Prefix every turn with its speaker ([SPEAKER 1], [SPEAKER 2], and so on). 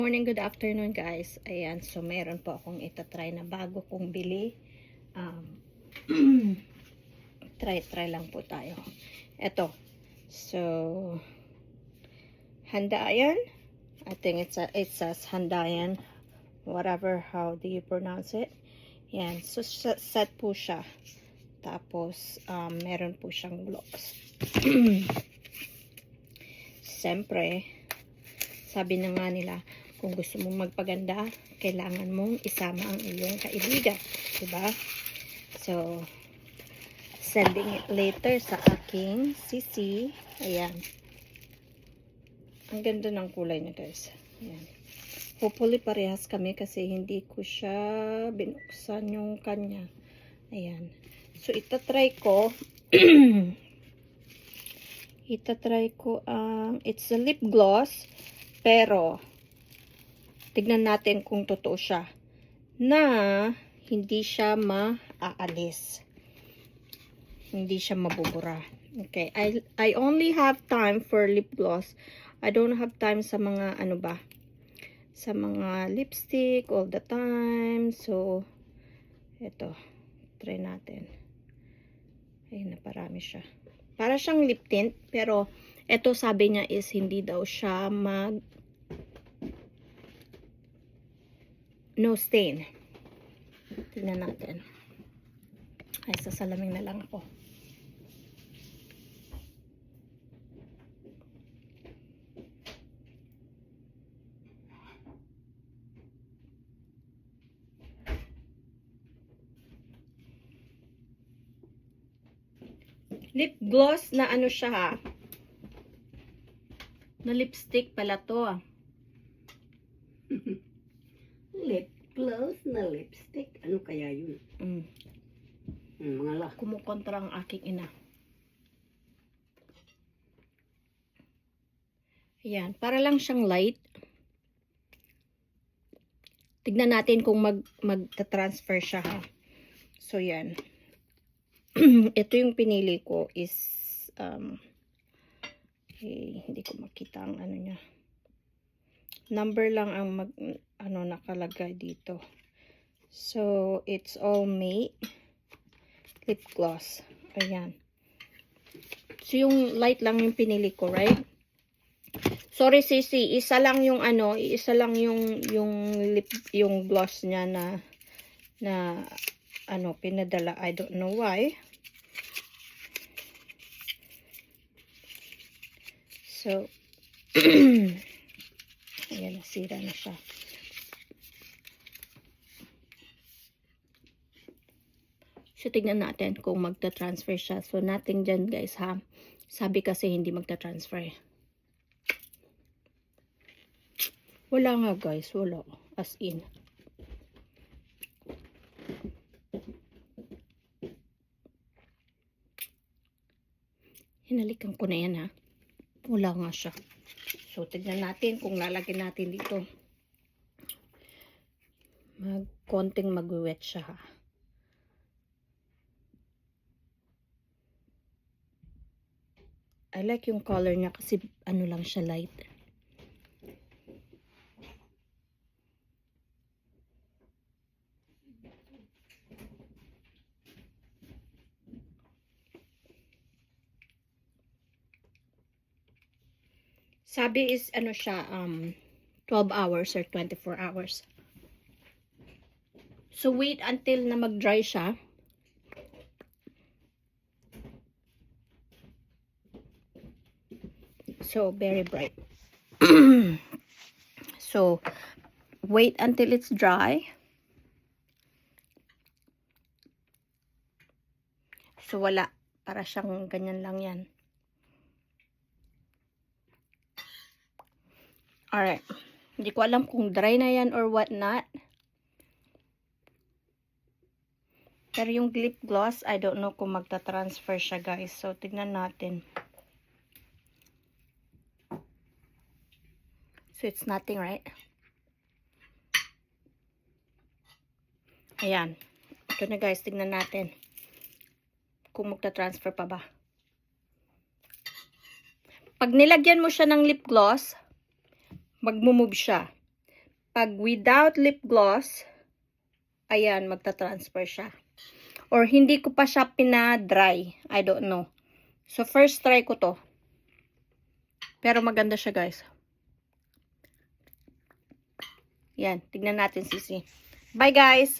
[SPEAKER 1] Morning, good afternoon guys. Ayan, so meron po akong itatry na bago kong bili. Try lang po tayo. Ito. So, Handayan. I think it says Handayan. Whatever, how do you pronounce it? Yan. So, set po siya. Tapos, meron po siyang gloves. Siyempre, sabi na nga nila, kung gusto mong magpaganda, kailangan mong isama ang iyong kaibigan. Diba? So, sending it later sa aking CC. Ayan. Ang ganda ng kulay niya, guys. Ayan. Hopefully, parehas kami kasi hindi ko siya binuksan yung kanya. Ayan. So, itatry ko. It's a lip gloss. Pero, tignan natin kung totoo siya na hindi siya maaalis. Hindi siya mabubura. Okay, I only have time for lip gloss. I don't have time sa mga sa mga lipstick all the time. So, ito. Try natin. Ayun na, parami siya. Para siyang lip tint, pero ito sabi niya is hindi daw siya no stain. Tignan natin. Ay, sasalaming na lang ako. Lip gloss na ano siya ha. Na lipstick pala to.
[SPEAKER 2] Lip gloss na lipstick. Ano kaya yun? Mga la.
[SPEAKER 1] Kumukontra ang aking ina. Ayan. Para lang siyang light. Tignan natin kung mag-transfer siya ha. So, yan. Ito yung pinili ko is hindi ko makita ang ano niya. Number lang ang nakalagay dito. So, it's all matte lip gloss. Ayan. So, yung light lang yung pinili ko, right? Sorry, Sisi. Isa lang yung yung gloss niya na pinadala. I don't know why. So, ayan, nasira na siya. So, tignan natin kung magta-transfer siya. So, nothing dyan, guys, ha? Sabi kasi hindi magta-transfer. Wala nga, guys. Wala. As in. Hinalikan ko na yan, ha? Wala nga siya. So, tignan natin kung lalagyan natin dito. Konting mag-wet siya, ha? I like yung color niya kasi ano lang siya, light. Sabi is ano siya 12 hours or 24 hours. So wait until na mag-dry siya. So very bright. So wait until it's dry. So wala, para siyang ganyan lang yan. Alright. Hindi ko alam kung dry na yan or what not. Pero yung lip gloss, I don't know kung magta-transfer siya, guys. So, tignan natin. So, it's nothing, right? Ayan. Ito na, guys. Tignan natin. Kung magta-transfer pa ba. Pag nilagyan mo siya ng lip gloss, magmumove siya. Pag without lip gloss, ayan, magta-transfer siya. Or hindi ko pa siya pina-dry. I don't know. So, first try ko to. Pero maganda siya, guys. Yan, tignan natin, sisi. Bye, guys!